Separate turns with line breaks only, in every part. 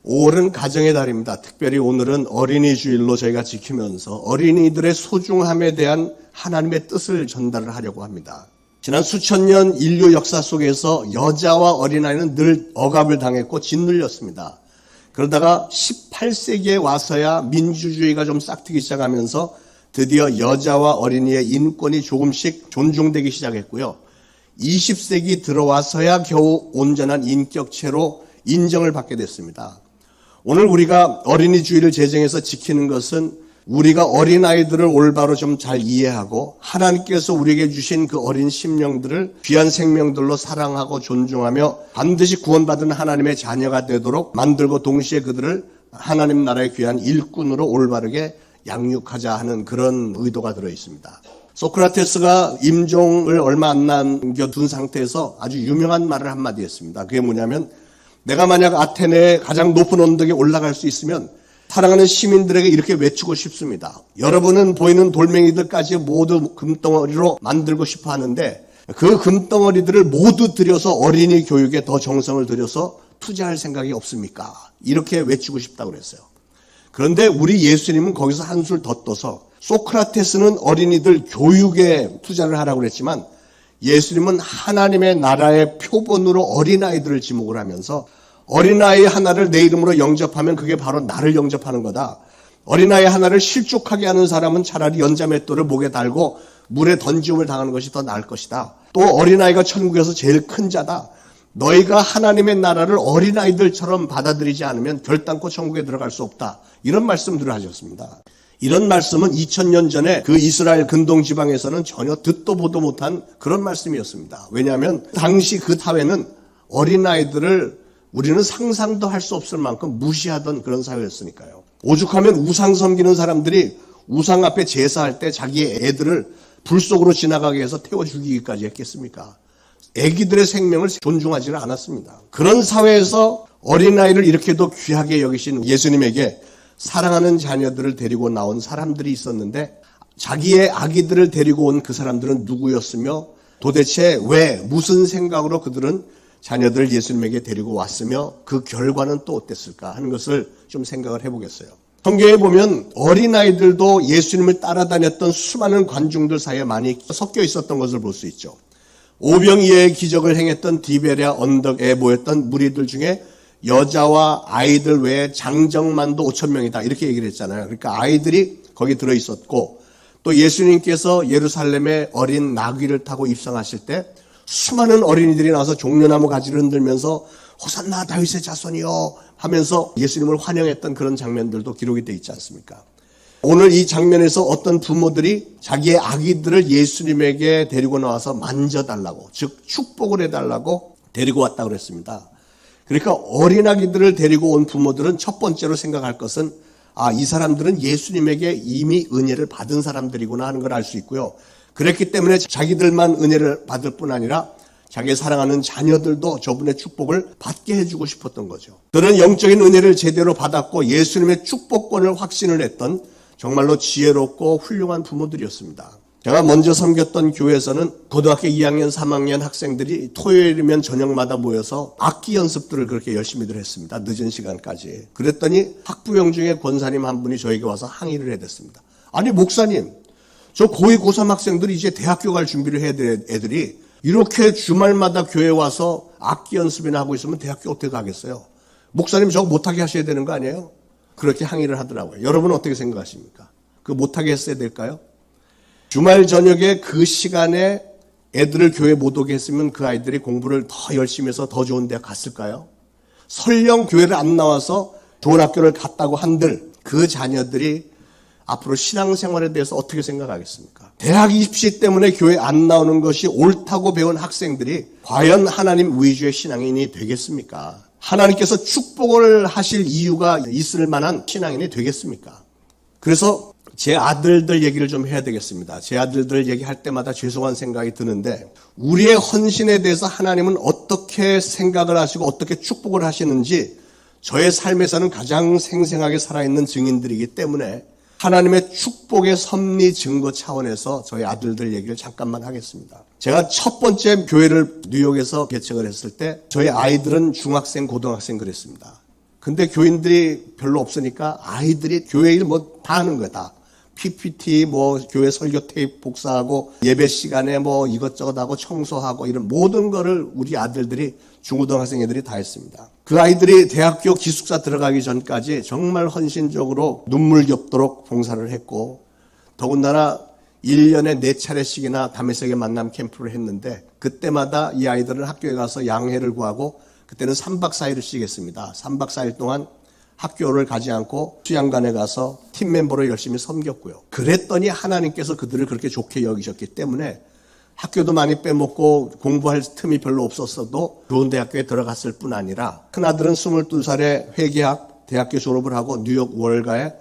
5월은 가정의 달입니다. 특별히 오늘은 어린이 주일로 저희가 지키면서 어린이들의 소중함에 대한 하나님의 뜻을 전달을 하려고 합니다. 지난 수천 년 인류 역사 속에서 여자와 어린아이는 늘 억압을 당했고 짓눌렸습니다. 그러다가 18세기에 와서야 민주주의가 좀 싹트기 시작하면서 드디어 여자와 어린이의 인권이 조금씩 존중되기 시작했고요. 20세기 들어와서야 겨우 온전한 인격체로 인정을 받게 됐습니다. 오늘 우리가 어린이 주일을 제정해서 지키는 것은 우리가 어린아이들을 올바로 좀 잘 이해하고 하나님께서 우리에게 주신 그 어린 심령들을 귀한 생명들로 사랑하고 존중하며 반드시 구원받은 하나님의 자녀가 되도록 만들고 동시에 그들을 하나님 나라의 귀한 일꾼으로 올바르게 양육하자 하는 그런 의도가 들어 있습니다. 소크라테스가 임종을 얼마 안 남겨둔 상태에서 아주 유명한 말을 한마디 했습니다. 그게 뭐냐면, 내가 만약 아테네의 가장 높은 언덕에 올라갈 수 있으면 사랑하는 시민들에게 이렇게 외치고 싶습니다. 여러분은 보이는 돌멩이들까지 모두 금덩어리로 만들고 싶어 하는데 그 금덩어리들을 모두 들여서 어린이 교육에 더 정성을 들여서 투자할 생각이 없습니까? 이렇게 외치고 싶다고 그랬어요. 그런데 우리 예수님은 거기서 한술 더 떠서, 소크라테스는 어린이들 교육에 투자를 하라고 그랬지만 예수님은 하나님의 나라의 표본으로 어린아이들을 지목을 하면서, 어린아이 하나를 내 이름으로 영접하면 그게 바로 나를 영접하는 거다. 어린아이 하나를 실족하게 하는 사람은 차라리 연자맷돌을 목에 달고 물에 던짐을 당하는 것이 더 나을 것이다. 또 어린아이가 천국에서 제일 큰 자다. 너희가 하나님의 나라를 어린아이들처럼 받아들이지 않으면 결단코 천국에 들어갈 수 없다. 이런 말씀들을 하셨습니다. 이런 말씀은 2000년 전에 그 이스라엘 근동 지방에서는 전혀 듣도 보도 못한 그런 말씀이었습니다. 왜냐하면 당시 그 사회는 어린아이들을 우리는 상상도 할 수 없을 만큼 무시하던 그런 사회였으니까요. 오죽하면 우상 섬기는 사람들이 우상 앞에 제사할 때 자기의 애들을 불 속으로 지나가게 해서 태워 죽이기까지 했겠습니까? 애기들의 생명을 존중하지는 않았습니다. 그런 사회에서 어린아이를 이렇게도 귀하게 여기신 예수님에게 사랑하는 자녀들을 데리고 나온 사람들이 있었는데, 자기의 아기들을 데리고 온 그 사람들은 누구였으며 도대체 왜, 무슨 생각으로 그들은 자녀들을 예수님에게 데리고 왔으며 그 결과는 또 어땠을까 하는 것을 좀 생각을 해보겠어요. 성경에 보면 어린아이들도 예수님을 따라다녔던 수많은 관중들 사이에 많이 섞여 있었던 것을 볼 수 있죠. 오병이어의 기적을 행했던 디베랴 언덕에 모였던 무리들 중에 여자와 아이들 외에 장정만도 5,000명이다 이렇게 얘기를 했잖아요. 그러니까 아이들이 거기 들어있었고, 또 예수님께서 예루살렘에 어린 나귀를 타고 입성하실 때 수많은 어린이들이 나와서 종려나무 가지를 흔들면서 호산나 다윗의 자손이여 하면서 예수님을 환영했던 그런 장면들도 기록이 되어 있지 않습니까? 오늘 이 장면에서 어떤 부모들이 자기의 아기들을 예수님에게 데리고 나와서 만져달라고, 즉 축복을 해달라고 데리고 왔다고 그랬습니다. 그러니까 어린아기들을 데리고 온 부모들은 첫 번째로 생각할 것은, 이 사람들은 예수님에게 이미 은혜를 받은 사람들이구나 하는 걸 알 수 있고요. 그랬기 때문에 자기들만 은혜를 받을 뿐 아니라 자기 사랑하는 자녀들도 저분의 축복을 받게 해주고 싶었던 거죠. 그들은 영적인 은혜를 제대로 받았고 예수님의 축복권을 확신을 했던 정말로 지혜롭고 훌륭한 부모들이었습니다. 제가 먼저 섬겼던 교회에서는 고등학교 2학년, 3학년 학생들이 토요일이면 저녁마다 모여서 악기 연습들을 그렇게 열심히들 했습니다. 늦은 시간까지. 그랬더니 학부형 중에 권사님 한 분이 저에게 와서 항의를 해댔습니다. 아니 목사님, 저 고2, 고3 학생들이 이제 대학교 갈 준비를 해야 될 애들이 이렇게 주말마다 교회 와서 악기 연습이나 하고 있으면 대학교 어떻게 가겠어요? 목사님 저거 못하게 하셔야 되는 거 아니에요? 그렇게 항의를 하더라고요. 여러분은 어떻게 생각하십니까? 그거 못하게 했어야 될까요? 주말 저녁에 그 시간에 애들을 교회 못 오게 했으면 그 아이들이 공부를 더 열심히 해서 더 좋은 대학 갔을까요? 설령 교회를 안 나와서 좋은 학교를 갔다고 한들 그 자녀들이 앞으로 신앙생활에 대해서 어떻게 생각하겠습니까? 대학 입시 때문에 교회 안 나오는 것이 옳다고 배운 학생들이 과연 하나님 위주의 신앙인이 되겠습니까? 하나님께서 축복을 하실 이유가 있을 만한 신앙인이 되겠습니까? 그래서 제 아들들 얘기를 좀 해야 되겠습니다. 제 아들들 얘기할 때마다 죄송한 생각이 드는데, 우리의 헌신에 대해서 하나님은 어떻게 생각을 하시고 어떻게 축복을 하시는지 저의 삶에서는 가장 생생하게 살아있는 증인들이기 때문에 하나님의 축복의 섭리 증거 차원에서 저희 아들들 얘기를 잠깐만 하겠습니다. 제가 첫 번째 교회를 뉴욕에서 개척을 했을 때 저희 아이들은 중학생, 고등학생 그랬습니다. 근데 교인들이 별로 없으니까 아이들이 교회 일 뭐 다 하는 거야, 다. PPT, 뭐, 교회 설교 테이프 복사하고, 예배 시간에 뭐 이것저것 하고, 청소하고, 이런 모든 거를 우리 아들들이, 중고등학생 애들이 다 했습니다. 그 아이들이 대학교 기숙사 들어가기 전까지 정말 헌신적으로 눈물겹도록 봉사를 했고, 더군다나 1년에 4차례씩이나 담에색의 만남 캠프를 했는데, 그때마다 이 아이들은 학교에 가서 양해를 구하고, 그때는 3박 4일씩 했습니다. 3박 4일 동안 학교를 가지 않고 수양관에 가서 팀 멤버로 열심히 섬겼고요. 그랬더니 하나님께서 그들을 그렇게 좋게 여기셨기 때문에 학교도 많이 빼먹고 공부할 틈이 별로 없었어도 좋은 대학교에 들어갔을 뿐 아니라 큰아들은 22살에 회계학 대학교 졸업을 하고 뉴욕 월가에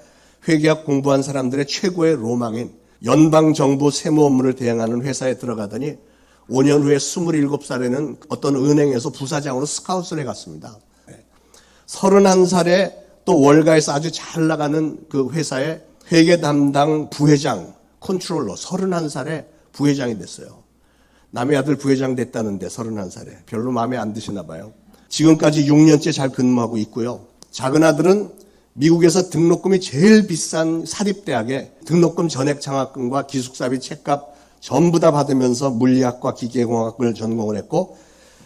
회계학 공부한 사람들의 최고의 로망인 연방정부 세무 업무를 대행하는 회사에 들어가더니 5년 후에 27살에는 어떤 은행에서 부사장으로 스카웃을 해갔습니다. 31살에 또 월가에서 아주 잘 나가는 그 회사의 회계 담당 부회장, 컨트롤러 31살에 부회장이 됐어요. 남의 아들 부회장 됐다는데 31살에 별로 마음에 안 드시나 봐요. 지금까지 6년째 잘 근무하고 있고요. 작은 아들은 미국에서 등록금이 제일 비싼 사립대학에 등록금 전액 장학금과 기숙사비 책값 전부 다 받으면서 물리학과 기계공학을 전공을 했고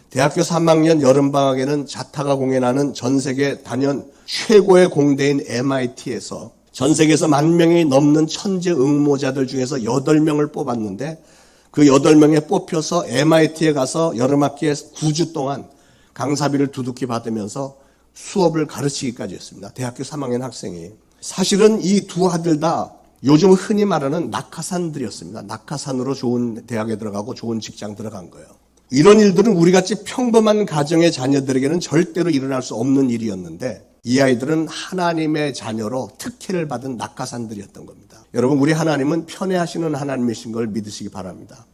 대학교 3학년 여름방학에는 자타가 공연하는 전 세계 단연 최고의 공대인 MIT에서 전 세계에서 10,000명이 넘는 천재 응모자들 중에서 8명을 뽑았는데 그 8명에 뽑혀서 MIT에 가서 여름학기에 9주 동안 강사비를 두둑히 받으면서 수업을 가르치기까지 했습니다. 대학교 3학년 학생이. 사실은 이 두 아들 다 요즘 흔히 말하는 낙하산들이었습니다. 낙하산으로 좋은 대학에 들어가고 좋은 직장 들어간 거예요. 이런 일들은 우리같이 평범한 가정의 자녀들에게는 절대로 일어날 수 없는 일이었는데 이 아이들은 하나님의 자녀로 특혜를 받은 낙하산들이었던 겁니다. 여러분, 우리 하나님은 편애하시는 하나님이신 걸 믿으시기 바랍니다.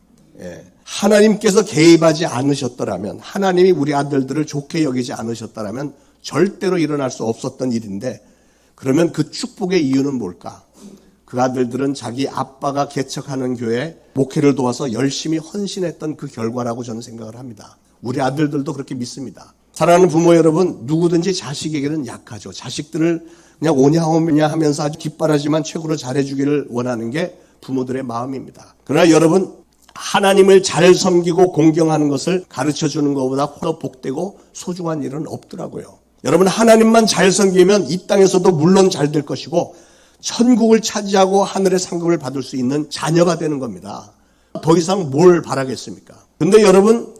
하나님께서 개입하지 않으셨더라면, 하나님이 우리 아들들을 좋게 여기지 않으셨더라면 절대로 일어날 수 없었던 일인데, 그러면 그 축복의 이유는 뭘까? 그 아들들은 자기 아빠가 개척하는 교회에 목회를 도와서 열심히 헌신했던 그 결과라고 저는 생각을 합니다. 우리 아들들도 그렇게 믿습니다. 사랑하는 부모 여러분, 누구든지 자식에게는 약하죠. 자식들을 그냥 오냐오냐 하면서 아주 뒷바라지만 최고로 잘해주기를 원하는 게 부모들의 마음입니다. 그러나 여러분, 하나님을 잘 섬기고 공경하는 것을 가르쳐주는 것보다 더 복되고 소중한 일은 없더라고요. 여러분, 하나님만 잘 섬기면 이 땅에서도 물론 잘 될 것이고 천국을 차지하고 하늘의 상급을 받을 수 있는 자녀가 되는 겁니다. 더 이상 뭘 바라겠습니까? 근데 여러분,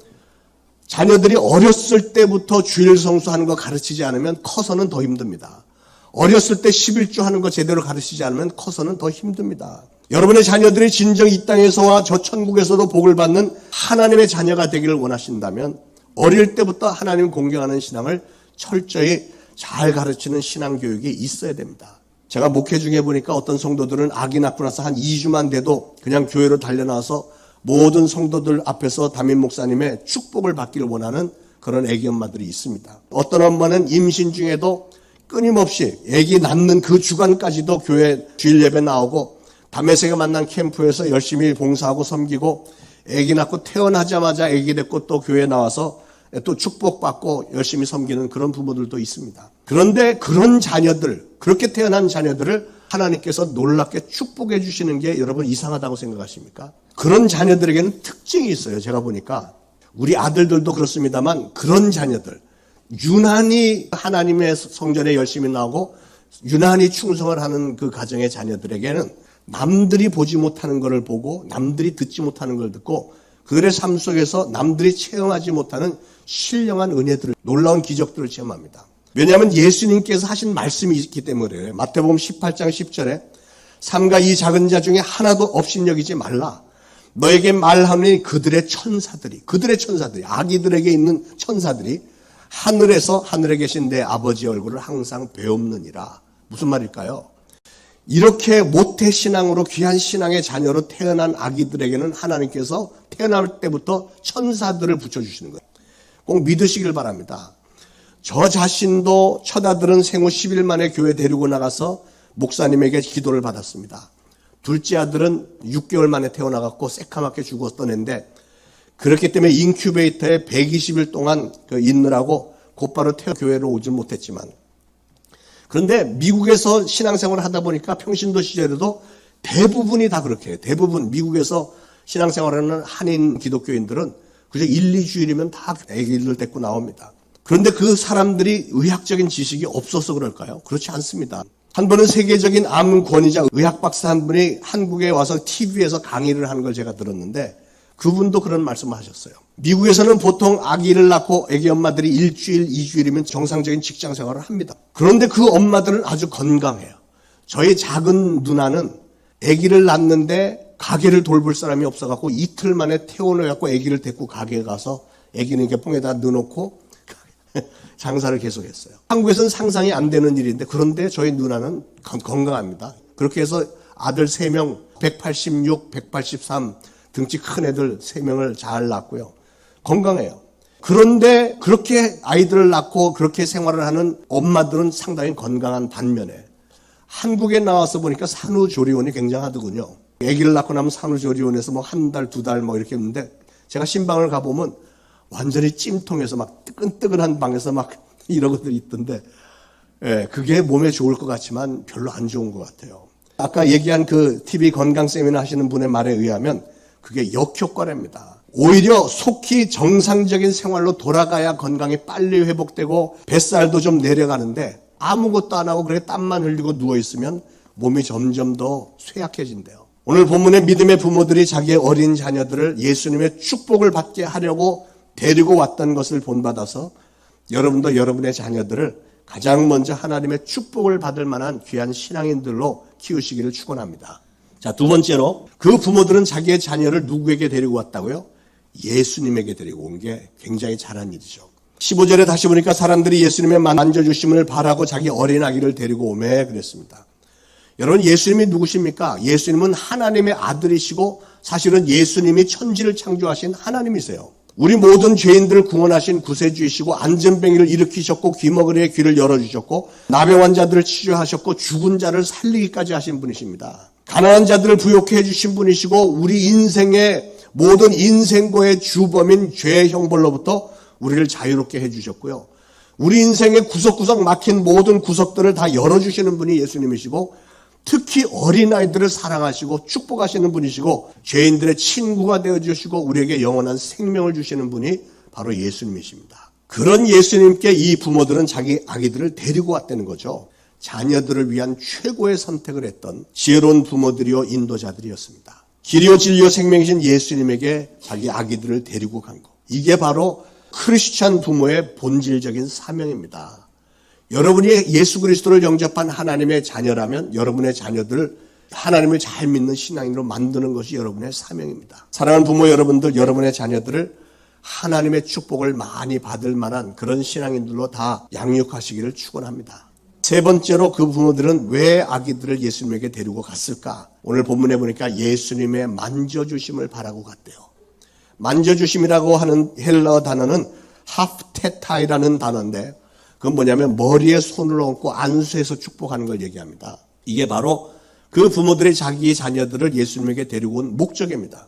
자녀들이 어렸을 때부터 주일 성수하는 거 가르치지 않으면 커서는 더 힘듭니다. 어렸을 때 11조 하는 거 제대로 가르치지 않으면 커서는 더 힘듭니다. 여러분의 자녀들이 진정 이 땅에서와 저 천국에서도 복을 받는 하나님의 자녀가 되기를 원하신다면 어릴 때부터 하나님 공경하는 신앙을 철저히 잘 가르치는 신앙교육이 있어야 됩니다. 제가 목회 중에 보니까 어떤 성도들은 아기 낳고 나서 한 2주만 돼도 그냥 교회로 달려나와서 모든 성도들 앞에서 담임 목사님의 축복을 받기를 원하는 그런 아기 엄마들이 있습니다. 어떤 엄마는 임신 중에도 끊임없이 아기 낳는 그 주간까지도 교회 주일 예배 나오고 담에색에 만난 캠프에서 열심히 봉사하고 섬기고 아기 낳고 태어나자마자 아기 됐고 또 교회에 나와서 또 축복받고 열심히 섬기는 그런 부모들도 있습니다. 그런데 그런 자녀들, 그렇게 태어난 자녀들을 하나님께서 놀랍게 축복해 주시는 게 여러분 이상하다고 생각하십니까? 그런 자녀들에게는 특징이 있어요. 제가 보니까 우리 아들들도 그렇습니다만 그런 자녀들, 유난히 하나님의 성전에 열심히 나오고 유난히 충성을 하는 그 가정의 자녀들에게는 남들이 보지 못하는 것을 보고 남들이 듣지 못하는 걸 듣고 그들의 삶 속에서 남들이 체험하지 못하는 신령한 은혜들을, 놀라운 기적들을 체험합니다. 왜냐하면 예수님께서 하신 말씀이 있기 때문에 그래요. 마태복음 18장 10절에 삼가 이 작은 자 중에 하나도 업신여기지 말라. 너에게 말하니 그들의 천사들이, 아기들에게 있는 천사들이 하늘에서 하늘에 계신 내 아버지 얼굴을 항상 배웁느니라. 무슨 말일까요? 이렇게 모태신앙으로 귀한 신앙의 자녀로 태어난 아기들에게는 하나님께서 태어날 때부터 천사들을 붙여주시는 거예요. 꼭 믿으시길 바랍니다. 저 자신도 첫아들은 생후 10일 만에 교회 데리고 나가서 목사님에게 기도를 받았습니다. 둘째 아들은 6개월 만에 태어나갔고 새카맣게 죽었던 애인데 그렇기 때문에 인큐베이터에 120일 동안 있느라고 곧바로 교회로 오질 못했지만 그런데 미국에서 신앙생활을 하다 보니까 평신도 시절에도 대부분이 다 그렇게 해요. 대부분 미국에서 신앙생활하는 한인 기독교인들은 그저 1, 2주일이면 다 아기를 데리고 나옵니다. 그런데 그 사람들이 의학적인 지식이 없어서 그럴까요? 그렇지 않습니다. 한 번은 세계적인 암 권위자 의학 박사 한 분이 한국에 와서 TV에서 강의를 하는 걸 제가 들었는데 그분도 그런 말씀을 하셨어요. 미국에서는 보통 아기를 낳고 아기 엄마들이 1주일, 2주일이면 정상적인 직장 생활을 합니다. 그런데 그 엄마들은 아주 건강해요. 저희 작은 누나는 아기를 낳는데 가게를 돌볼 사람이 없어갖고 이틀 만에 퇴원해갖고 아기를 데리고 가게에 가서 아기는 이렇게 뽕에다 넣어놓고 장사를 계속했어요. 한국에서는 상상이 안 되는 일인데 그런데 저희 누나는 건강합니다. 그렇게 해서 아들 3명, 186, 183 등치 큰 애들 3명을 잘 낳고요. 건강해요. 그런데 그렇게 아이들을 낳고 그렇게 생활을 하는 엄마들은 상당히 건강한 반면에 한국에 나와서 보니까 산후조리원이 굉장하더군요. 아기를 낳고 나면 산후조리원에서 뭐 한 달, 2달 뭐 이렇게 했는데 제가 신방을 가보면 완전히 찜통에서 막 뜨끈뜨끈한 방에서 막 이러고들 있던데 그게 몸에 좋을 것 같지만 별로 안 좋은 것 같아요. 아까 얘기한 그 TV 건강 세미나 하시는 분의 말에 의하면 그게 역효과랍니다. 오히려 속히 정상적인 생활로 돌아가야 건강이 빨리 회복되고 뱃살도 좀 내려가는데 아무것도 안 하고 그렇게 땀만 흘리고 누워있으면 몸이 점점 더 쇠약해진대요. 오늘 본문의 믿음의 부모들이 자기의 어린 자녀들을 예수님의 축복을 받게 하려고 데리고 왔던 것을 본받아서 여러분도 여러분의 자녀들을 가장 먼저 하나님의 축복을 받을 만한 귀한 신앙인들로 키우시기를 축원합니다. 자, 두 번째로 그 부모들은 자기의 자녀를 누구에게 데리고 왔다고요? 예수님에게 데리고 온 게 굉장히 잘한 일이죠. 15절에 다시 보니까 사람들이 예수님의 만져주심을 바라고 자기 어린 아기를 데리고 오매 그랬습니다. 여러분 예수님이 누구십니까? 예수님은 하나님의 아들이시고 사실은 예수님이 천지를 창조하신 하나님이세요. 우리 모든 죄인들을 구원하신 구세주이시고 안전뱅이를 일으키셨고 귀머거리의 귀를 열어주셨고 나병 환자들을 치료하셨고 죽은 자를 살리기까지 하신 분이십니다. 가난한 자들을 부욕해 해주신 분이시고 우리 인생의 모든 인생고의 주범인 죄의 형벌로부터 우리를 자유롭게 해주셨고요. 우리 인생의 구석구석 막힌 모든 구석들을 다 열어주시는 분이 예수님이시고 특히 어린아이들을 사랑하시고 축복하시는 분이시고 죄인들의 친구가 되어주시고 우리에게 영원한 생명을 주시는 분이 바로 예수님이십니다. 그런 예수님께 이 부모들은 자기 아기들을 데리고 왔다는 거죠. 자녀들을 위한 최고의 선택을 했던 지혜로운 부모들이요 인도자들이었습니다. 길이요 진리요 생명이신 예수님에게 자기 아기들을 데리고 간 것. 이게 바로 크리스찬 부모의 본질적인 사명입니다. 여러분이 예수 그리스도를 영접한 하나님의 자녀라면 여러분의 자녀들을 하나님을 잘 믿는 신앙인으로 만드는 것이 여러분의 사명입니다. 사랑하는 부모 여러분들, 여러분의 자녀들을 하나님의 축복을 많이 받을 만한 그런 신앙인들로 다 양육하시기를 축원합니다. 세 번째로 그 부모들은 왜 아기들을 예수님에게 데리고 갔을까? 오늘 본문에 보니까 예수님의 만져주심을 바라고 갔대요. 만져주심이라고 하는 헬라어 단어는 하프테타이라는 단어인데 그건 뭐냐면 머리에 손을 얹고 안수해서 축복하는 걸 얘기합니다. 이게 바로 그 부모들이 자기 자녀들을 예수님에게 데리고 온 목적입니다.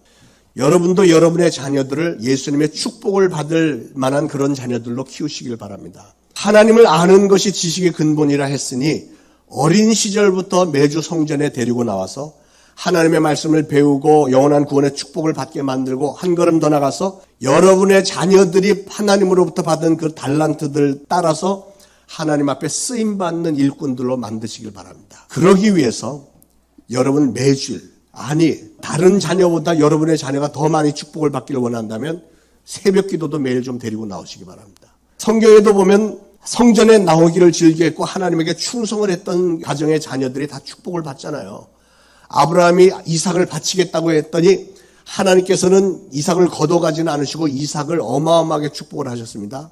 여러분도 여러분의 자녀들을 예수님의 축복을 받을 만한 그런 자녀들로 키우시길 바랍니다. 하나님을 아는 것이 지식의 근본이라 했으니 어린 시절부터 매주 성전에 데리고 나와서 하나님의 말씀을 배우고 영원한 구원의 축복을 받게 만들고 한 걸음 더 나가서 여러분의 자녀들이 하나님으로부터 받은 그 달란트들 따라서 하나님 앞에 쓰임받는 일꾼들로 만드시길 바랍니다. 그러기 위해서 여러분 매주일, 아니 다른 자녀보다 여러분의 자녀가 더 많이 축복을 받기를 원한다면 새벽 기도도 매일 좀 데리고 나오시기 바랍니다. 성경에도 보면 성전에 나오기를 즐겨했고 하나님에게 충성을 했던 가정의 자녀들이 다 축복을 받잖아요. 아브라함이 이삭을 바치겠다고 했더니 하나님께서는 이삭을 거둬가지는 않으시고 이삭을 어마어마하게 축복을 하셨습니다.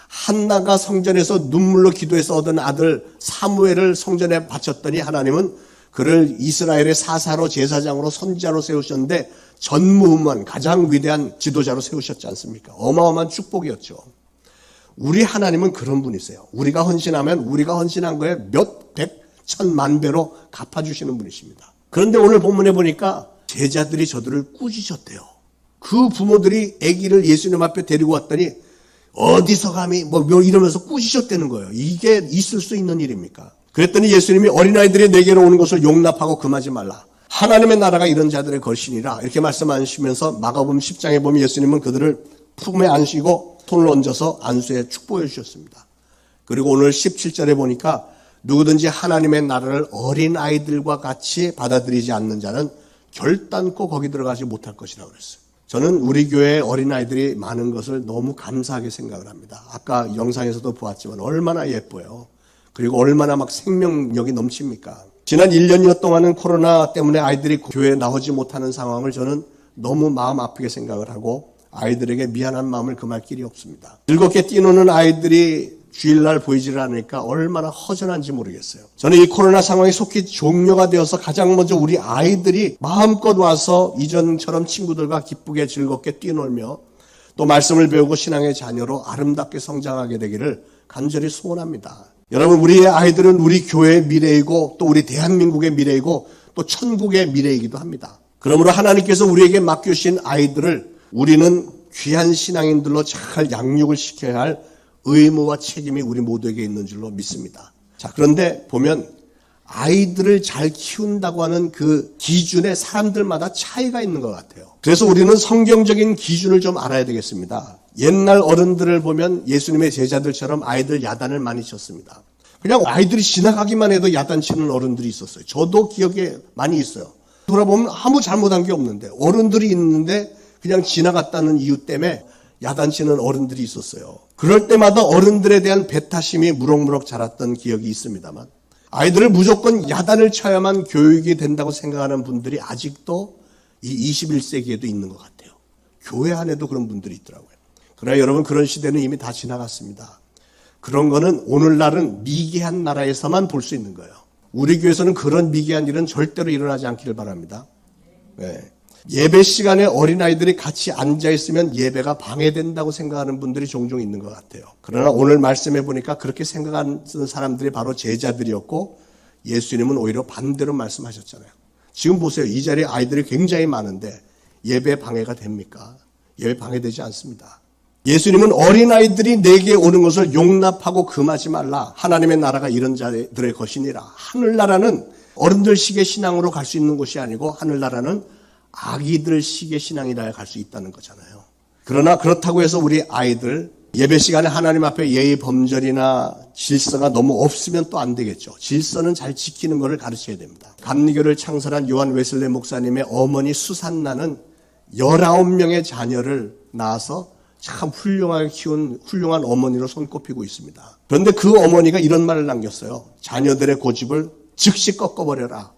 한나가 성전에서 눈물로 기도해서 얻은 아들 사무엘을 성전에 바쳤더니 하나님은 그를 이스라엘의 사사로 제사장으로 선지자로 세우셨는데 전무후무한 가장 위대한 지도자로 세우셨지 않습니까? 어마어마한 축복이었죠. 우리 하나님은 그런 분이세요. 우리가 헌신하면 우리가 헌신한 거에 몇 백, 천만 배로 갚아주시는 분이십니다. 그런데 오늘 본문에 보니까 제자들이 저들을 꾸짖었대요. 그 부모들이 아기를 예수님 앞에 데리고 왔더니 어디서 감히 뭐 이러면서 꾸짖었다는 거예요. 이게 있을 수 있는 일입니까? 그랬더니 예수님이 어린아이들이 내게로 오는 것을 용납하고 금하지 말라. 하나님의 나라가 이런 자들의 것이니라. 이렇게 말씀하시면서 마가복음 10장에 보면 예수님은 그들을 품에 안시고 손을 얹어서 안수에 축복해 주셨습니다. 그리고 오늘 17절에 보니까 누구든지 하나님의 나라를 어린아이들과 같이 받아들이지 않는 자는 결단코 거기 들어가지 못할 것이라고 그랬어요. 저는 우리 교회에 어린아이들이 많은 것을 너무 감사하게 생각을 합니다. 아까 영상에서도 보았지만 얼마나 예뻐요. 그리고 얼마나 막 생명력이 넘칩니까? 지난 1년여 동안은 코로나 때문에 아이들이 교회에 나오지 못하는 상황을 저는 너무 마음 아프게 생각을 하고 아이들에게 미안한 마음을 금할 길이 없습니다. 즐겁게 뛰노는 아이들이 주일날 보이질 않으니까 얼마나 허전한지 모르겠어요. 저는 이 코로나 상황이 속히 종료가 되어서 가장 먼저 우리 아이들이 마음껏 와서 이전처럼 친구들과 기쁘게 즐겁게 뛰놀며 또 말씀을 배우고 신앙의 자녀로 아름답게 성장하게 되기를 간절히 소원합니다. 여러분, 우리의 아이들은 우리 교회의 미래이고 또 우리 대한민국의 미래이고 또 천국의 미래이기도 합니다. 그러므로 하나님께서 우리에게 맡겨주신 아이들을 우리는 귀한 신앙인들로 잘 양육을 시켜야 할 의무와 책임이 우리 모두에게 있는 줄로 믿습니다. 자, 그런데 보면 아이들을 잘 키운다고 하는 그 기준에 사람들마다 차이가 있는 것 같아요. 그래서 우리는 성경적인 기준을 좀 알아야 되겠습니다. 옛날 어른들을 보면 예수님의 제자들처럼 아이들 야단을 많이 쳤습니다. 그냥 아이들이 지나가기만 해도 야단치는 어른들이 있었어요. 저도 기억에 많이 있어요. 돌아보면 아무 잘못한 게 없는데 어른들이 있는데 그냥 지나갔다는 이유 때문에 야단치는 어른들이 있었어요. 그럴 때마다 어른들에 대한 배타심이 무럭무럭 자랐던 기억이 있습니다만 아이들을 무조건 야단을 쳐야만 교육이 된다고 생각하는 분들이 아직도 이 21세기에도 있는 것 같아요. 교회 안에도 그런 분들이 있더라고요. 그러나 여러분, 그런 시대는 이미 다 지나갔습니다. 그런 거는 오늘날은 미개한 나라에서만 볼 수 있는 거예요. 우리 교회에서는 그런 미개한 일은 절대로 일어나지 않기를 바랍니다. 네. 예배 시간에 어린아이들이 같이 앉아있으면 예배가 방해된다고 생각하는 분들이 종종 있는 것 같아요. 그러나 오늘 말씀해 보니까 그렇게 생각하는 사람들이 바로 제자들이었고 예수님은 오히려 반대로 말씀하셨잖아요. 지금 보세요. 이 자리에 아이들이 굉장히 많은데 예배 방해가 됩니까? 예배 방해되지 않습니다. 예수님은 어린아이들이 내게 오는 것을 용납하고 금하지 말라. 하나님의 나라가 이런 자들의 것이니라. 하늘나라는 어른들 식의 신앙으로 갈 수 있는 곳이 아니고 하늘나라는 아기들 식의 신앙이라야 갈 수 있다는 거잖아요. 그러나 그렇다고 해서 우리 아이들 예배 시간에 하나님 앞에 예의 범절이나 질서가 너무 없으면 또 안 되겠죠. 질서는 잘 지키는 것을 가르쳐야 됩니다. 감리교를 창설한 요한 웨슬레 목사님의 어머니 수산나는 19명의 자녀를 낳아서 참 훌륭하게 키운 훌륭한 어머니로 손꼽히고 있습니다. 그런데 그 어머니가 이런 말을 남겼어요. 자녀들의 고집을 즉시 꺾어버려라.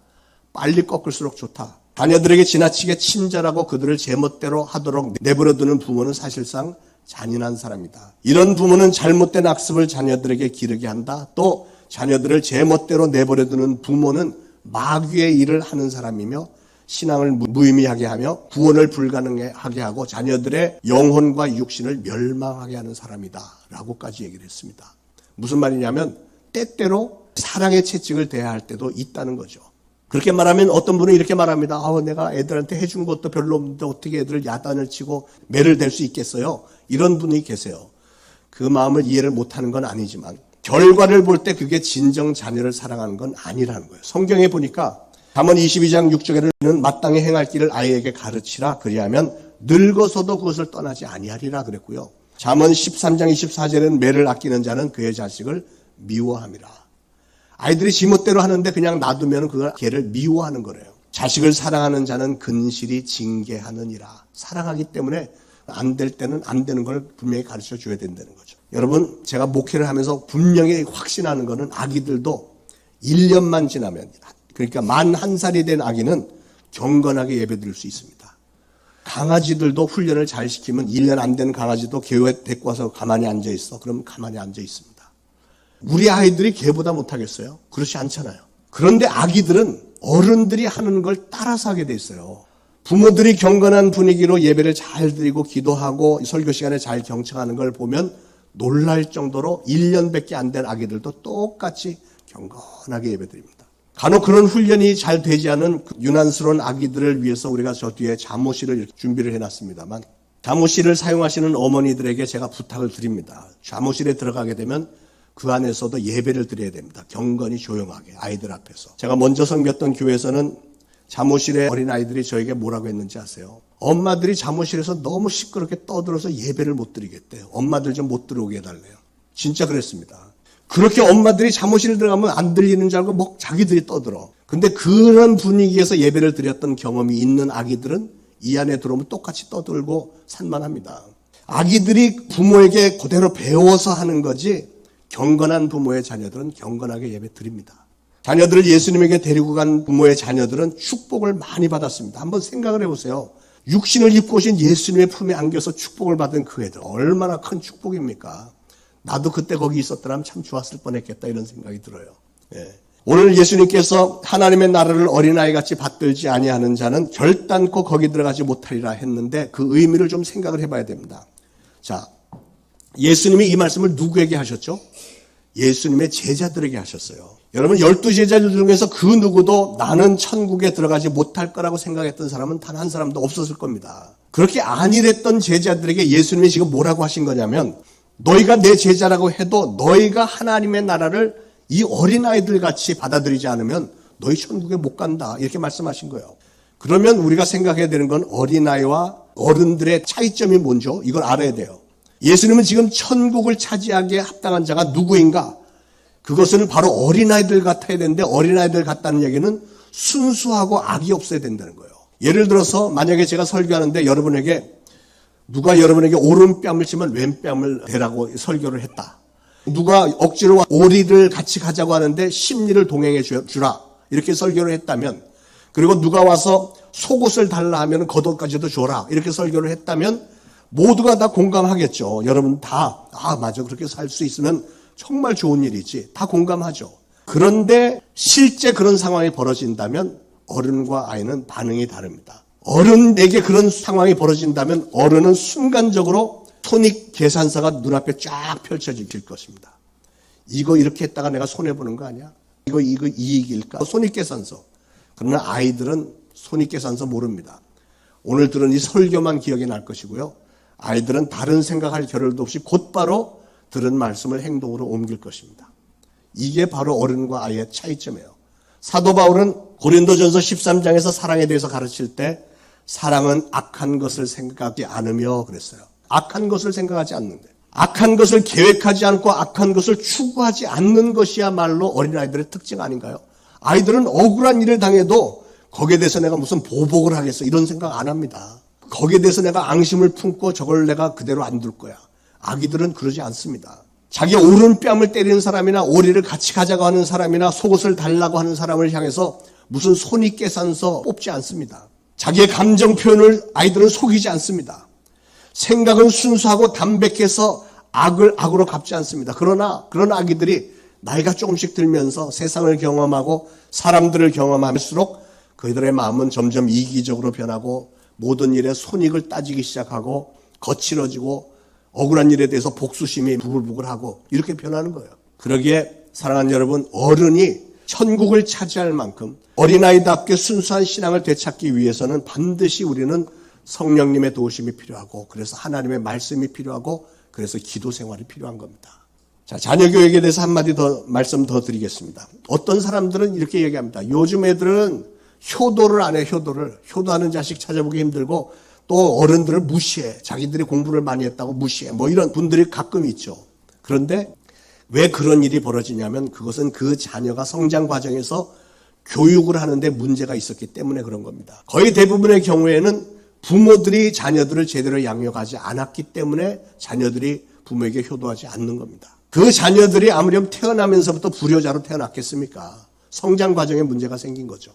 빨리 꺾을수록 좋다. 자녀들에게 지나치게 친절하고 그들을 제멋대로 하도록 내버려두는 부모는 사실상 잔인한 사람이다. 이런 부모는 잘못된 학습을 자녀들에게 기르게 한다. 또 자녀들을 제멋대로 내버려두는 부모는 마귀의 일을 하는 사람이며 신앙을 무의미하게 하며 구원을 불가능하게 하고 자녀들의 영혼과 육신을 멸망하게 하는 사람이다. 라고까지 얘기를 했습니다. 무슨 말이냐면 때때로 사랑의 채찍을 대해야 할 때도 있다는 거죠. 그렇게 말하면 어떤 분은 이렇게 말합니다. 내가 애들한테 해준 것도 별로 없는데 어떻게 애들을 야단을 치고 매를 댈 수 있겠어요? 이런 분이 계세요. 그 마음을 이해를 못하는 건 아니지만 결과를 볼 때 그게 진정 자녀를 사랑하는 건 아니라는 거예요. 성경에 보니까 잠언 22장 6절에는 마땅히 행할 길을 아이에게 가르치라. 그리하면 늙어서도 그것을 떠나지 아니하리라 그랬고요. 잠언 13장 24절에는 매를 아끼는 자는 그의 자식을 미워함이라. 아이들이 지멋대로 하는데 그냥 놔두면 그걸 걔를 미워하는 거래요. 자식을 사랑하는 자는 근실히 징계하느니라. 사랑하기 때문에 안 될 때는 안 되는 걸 분명히 가르쳐 줘야 된다는 거죠. 여러분, 제가 목회를 하면서 분명히 확신하는 거는 아기들도 1년만 지나면, 그러니까 만 1살이 된 아기는 경건하게 예배드릴 수 있습니다. 강아지들도 훈련을 잘 시키면 1년 안 된 강아지도 교회 데리고 와서 가만히 앉아 있어. 그럼 가만히 앉아 있습니다. 우리 아이들이 걔보다 못하겠어요? 그렇지 않잖아요. 그런데 아기들은 어른들이 하는 걸 따라서 하게 돼 있어요. 부모들이 경건한 분위기로 예배를 잘 드리고 기도하고 설교 시간에 잘 경청하는 걸 보면 놀랄 정도로 1년밖에 안 된 아기들도 똑같이 경건하게 예배 드립니다. 간혹 그런 훈련이 잘 되지 않은 유난스러운 아기들을 위해서 우리가 저 뒤에 잠옷실을 준비를 해놨습니다만 잠옷실을 사용하시는 어머니들에게 제가 부탁을 드립니다. 잠옷실에 들어가게 되면 그 안에서도 예배를 드려야 됩니다. 경건히 조용하게 아이들 앞에서. 제가 먼저 섬겼던 교회에서는 잠옷실에 어린아이들이 저에게 뭐라고 했는지 아세요? 엄마들이 잠옷실에서 너무 시끄럽게 떠들어서 예배를 못 드리겠대요. 엄마들 좀 못 들어오게 해달래요. 진짜 그랬습니다. 그렇게 엄마들이 잠옷실에 들어가면 안 들리는 줄 알고 뭐 자기들이 떠들어. 근데 그런 분위기에서 예배를 드렸던 경험이 있는 아기들은 이 안에 들어오면 똑같이 떠들고 산만합니다. 아기들이 부모에게 그대로 배워서 하는 거지 경건한 부모의 자녀들은 경건하게 예배 드립니다. 자녀들을 예수님에게 데리고 간 부모의 자녀들은 축복을 많이 받았습니다. 한번 생각을 해보세요. 육신을 입고 오신 예수님의 품에 안겨서 축복을 받은 그 애들 얼마나 큰 축복입니까? 나도 그때 거기 있었더라면 참 좋았을 뻔했겠다 이런 생각이 들어요. 예. 오늘 예수님께서 하나님의 나라를 어린아이같이 받들지 아니하는 자는 결단코 거기 들어가지 못하리라 했는데 그 의미를 좀 생각을 해봐야 됩니다. 자, 예수님이 이 말씀을 누구에게 하셨죠? 예수님의 제자들에게 하셨어요. 여러분 12제자들 중에서 그 누구도 나는 천국에 들어가지 못할 거라고 생각했던 사람은 단 한 사람도 없었을 겁니다. 그렇게 아니랬던 제자들에게 예수님이 지금 뭐라고 하신 거냐면 너희가 내 제자라고 해도 너희가 하나님의 나라를 이 어린아이들 같이 받아들이지 않으면 너희 천국에 못 간다 이렇게 말씀하신 거예요. 그러면 우리가 생각해야 되는 건 어린아이와 어른들의 차이점이 뭔죠? 이걸 알아야 돼요. 예수님은 지금 천국을 차지하기에 합당한 자가 누구인가? 그것은 바로 어린아이들 같아야 되는데 어린아이들 같다는 얘기는 순수하고 악이 없어야 된다는 거예요. 예를 들어서 만약에 제가 설교하는데 여러분에게 누가 여러분에게 오른뺨을 치면 왼뺨을 대라고 설교를 했다. 누가 억지로 오리를 같이 가자고 하는데 심리를 동행해 주라 이렇게 설교를 했다면 그리고 누가 와서 속옷을 달라 하면 겉옷까지도 줘라 이렇게 설교를 했다면 모두가 다 공감하겠죠. 여러분 다 맞아 그렇게 살 수 있으면 정말 좋은 일이지 다 공감하죠. 그런데 실제 그런 상황이 벌어진다면 어른과 아이는 반응이 다릅니다. 어른에게 그런 상황이 벌어진다면 어른은 순간적으로 손익 계산서가 눈앞에 쫙 펼쳐질 것입니다. 이거 이렇게 했다가 내가 손해보는 거 아니야? 이거 이익일까? 손익 계산서. 그러나 아이들은 손익 계산서 모릅니다. 오늘 들은 이 설교만 기억이 날 것이고요. 아이들은 다른 생각할 겨를도 없이 곧바로 들은 말씀을 행동으로 옮길 것입니다. 이게 바로 어른과 아이의 차이점이에요. 사도 바울은 고린도전서 13장에서 사랑에 대해서 가르칠 때 사랑은 악한 것을 생각하지 않으며 그랬어요. 악한 것을 생각하지 않는데 악한 것을 계획하지 않고 악한 것을 추구하지 않는 것이야말로 어린아이들의 특징 아닌가요? 아이들은 억울한 일을 당해도 거기에 대해서 내가 무슨 보복을 하겠어 이런 생각 안 합니다. 거기에 대해서 내가 앙심을 품고 저걸 내가 그대로 안 둘 거야. 아기들은 그러지 않습니다. 자기 오른뺨을 때리는 사람이나 오리를 같이 가자고 하는 사람이나 속옷을 달라고 하는 사람을 향해서 무슨 손익계산서 뽑지 않습니다. 자기의 감정 표현을 아이들은 속이지 않습니다. 생각은 순수하고 담백해서 악을 악으로 갚지 않습니다. 그러나 그런 아기들이 나이가 조금씩 들면서 세상을 경험하고 사람들을 경험할수록 그들의 마음은 점점 이기적으로 변하고 모든 일에 손익을 따지기 시작하고 거칠어지고 억울한 일에 대해서 복수심이 부글부글하고 이렇게 변하는 거예요. 그러기에 사랑하는 여러분, 어른이 천국을 차지할 만큼 어린아이답게 순수한 신앙을 되찾기 위해서는 반드시 우리는 성령님의 도우심이 필요하고 그래서 하나님의 말씀이 필요하고 그래서 기도 생활이 필요한 겁니다. 자, 자녀교육에 대해서 한마디 더 말씀 더 드리겠습니다. 어떤 사람들은 이렇게 얘기합니다. 요즘 애들은 효도를 안 해, 효도하는 자식 찾아보기 힘들고 또 어른들을 무시해. 자기들이 공부를 많이 했다고 무시해. 뭐 이런 분들이 가끔 있죠. 그런데 왜 그런 일이 벌어지냐면 그것은 그 자녀가 성장 과정에서 교육을 하는데 문제가 있었기 때문에 그런 겁니다. 거의 대부분의 경우에는 부모들이 자녀들을 제대로 양육하지 않았기 때문에 자녀들이 부모에게 효도하지 않는 겁니다. 그 자녀들이 아무렴 태어나면서부터 불효자로 태어났겠습니까? 성장 과정에 문제가 생긴 거죠.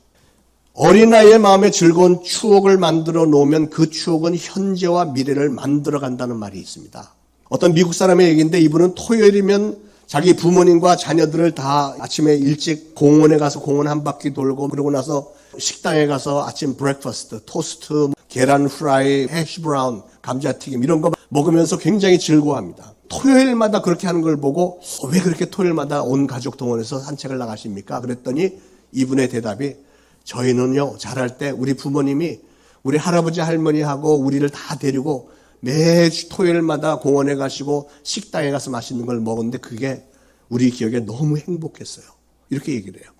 어린아이의 마음에 즐거운 추억을 만들어 놓으면 그 추억은 현재와 미래를 만들어 간다는 말이 있습니다. 어떤 미국 사람의 얘기인데 이분은 토요일이면 자기 부모님과 자녀들을 다 아침에 일찍 공원에 가서 공원 한 바퀴 돌고 그러고 나서 식당에 가서 아침 브렉퍼스트, 토스트, 계란 후라이, 해시 브라운, 감자튀김 이런 거 먹으면서 굉장히 즐거워합니다. 토요일마다 그렇게 하는 걸 보고 왜 그렇게 토요일마다 온 가족 동원해서 산책을 나가십니까? 그랬더니 이분의 대답이 저희는요 자랄 때 우리 부모님이 우리 할아버지 할머니하고 우리를 다 데리고 매주 토요일마다 공원에 가시고 식당에 가서 맛있는 걸 먹었는데 그게 우리 기억에 너무 행복했어요. 이렇게 얘기를 해요.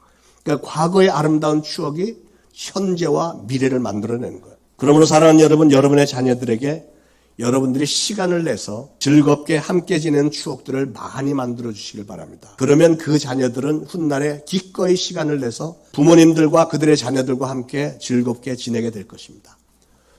그러니까 과거의 아름다운 추억이 현재와 미래를 만들어내는 거예요. 그러므로 사랑하는 여러분, 여러분의 자녀들에게 여러분들이 시간을 내서 즐겁게 함께 지내는 추억들을 많이 만들어 주시길 바랍니다. 그러면 그 자녀들은 훗날에 기꺼이 시간을 내서 부모님들과 그들의 자녀들과 함께 즐겁게 지내게 될 것입니다.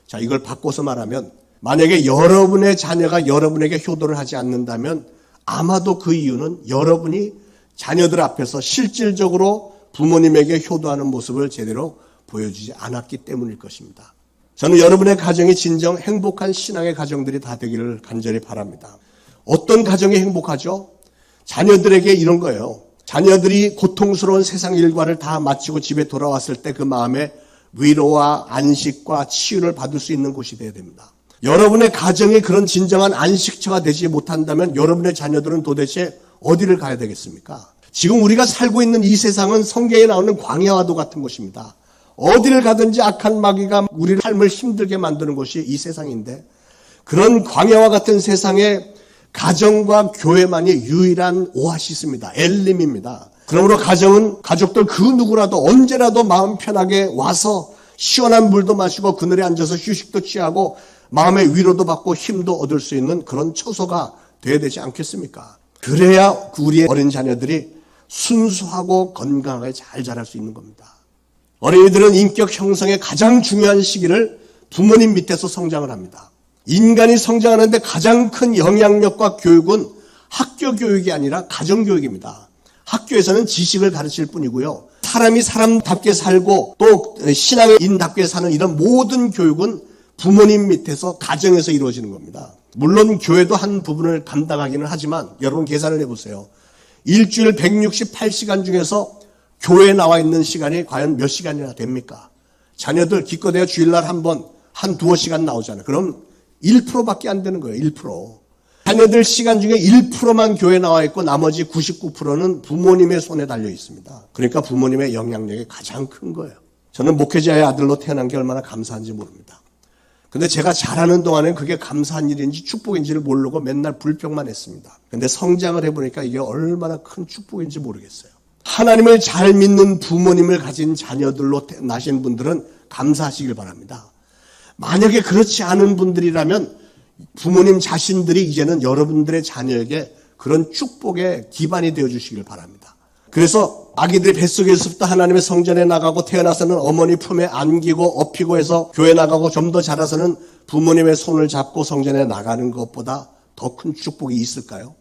자, 이걸 바꿔서 말하면 만약에 여러분의 자녀가 여러분에게 효도를 하지 않는다면 아마도 그 이유는 여러분이 자녀들 앞에서 실질적으로 부모님에게 효도하는 모습을 제대로 보여주지 않았기 때문일 것입니다. 저는 여러분의 가정이 진정 행복한 신앙의 가정들이 다 되기를 간절히 바랍니다. 어떤 가정이 행복하죠? 자녀들에게 이런 거예요. 자녀들이 고통스러운 세상 일과를 다 마치고 집에 돌아왔을 때 그 마음에 위로와 안식과 치유를 받을 수 있는 곳이 되어야 됩니다. 여러분의 가정이 그런 진정한 안식처가 되지 못한다면 여러분의 자녀들은 도대체 어디를 가야 되겠습니까? 지금 우리가 살고 있는 이 세상은 성경에 나오는 광야와도 같은 곳입니다. 어디를 가든지 악한 마귀가 우리의 삶을 힘들게 만드는 곳이 이 세상인데 그런 광야와 같은 세상에 가정과 교회만이 유일한 오아시스입니다. 엘림입니다. 그러므로 가정은 가족들 그 누구라도 언제라도 마음 편하게 와서 시원한 물도 마시고 그늘에 앉아서 휴식도 취하고 마음의 위로도 받고 힘도 얻을 수 있는 그런 처소가 되어야 되지 않겠습니까? 그래야 우리의 어린 자녀들이 순수하고 건강하게 잘 자랄 수 있는 겁니다. 어린이들은 인격 형성의 가장 중요한 시기를 부모님 밑에서 성장을 합니다. 인간이 성장하는데 가장 큰 영향력과 교육은 학교 교육이 아니라 가정 교육입니다. 학교에서는 지식을 가르칠 뿐이고요. 사람이 사람답게 살고 또 신앙의 인답게 사는 이런 모든 교육은 부모님 밑에서 가정에서 이루어지는 겁니다. 물론 교회도 한 부분을 감당하기는 하지만 여러분 계산을 해보세요. 일주일 168시간 중에서 교회에 나와 있는 시간이 과연 몇 시간이나 됩니까? 자녀들 기껏해야 주일날 한 두어 시간 나오잖아요. 그럼 1%밖에 안 되는 거예요. 1%. 자녀들 시간 중에 1%만 교회에 나와 있고 나머지 99%는 부모님의 손에 달려 있습니다. 그러니까 부모님의 영향력이 가장 큰 거예요. 저는 목회자의 아들로 태어난 게 얼마나 감사한지 모릅니다. 근데 제가 자라는 동안엔 그게 감사한 일인지 축복인지를 모르고 맨날 불평만 했습니다. 근데 성장을 해보니까 이게 얼마나 큰 축복인지 모르겠어요. 하나님을 잘 믿는 부모님을 가진 자녀들로 나신 분들은 감사하시길 바랍니다. 만약에 그렇지 않은 분들이라면 부모님 자신들이 이제는 여러분들의 자녀에게 그런 축복의 기반이 되어주시길 바랍니다. 그래서 아기들이 뱃속에서부터 하나님의 성전에 나가고 태어나서는 어머니 품에 안기고 업히고 해서 교회 나가고 좀 더 자라서는 부모님의 손을 잡고 성전에 나가는 것보다 더 큰 축복이 있을까요?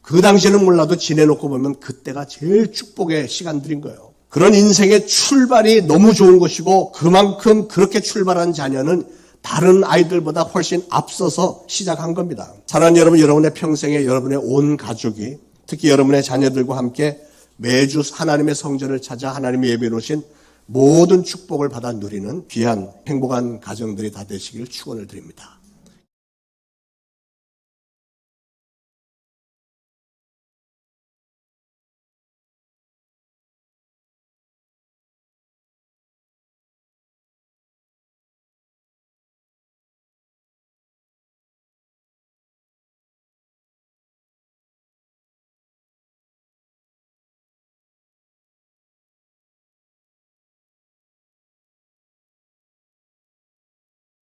그 당시에는 몰라도 지내놓고 보면 그때가 제일 축복의 시간들인 거예요. 그런 인생의 출발이 너무 좋은 것이고 그만큼 그렇게 출발한 자녀는 다른 아이들보다 훨씬 앞서서 시작한 겁니다. 사랑하는 여러분, 여러분의 평생에 여러분의 온 가족이 특히 여러분의 자녀들과 함께 매주 하나님의 성전을 찾아 하나님의 예배 놓으신 모든 축복을 받아 누리는 귀한 행복한 가정들이 다 되시기를 축원을 드립니다.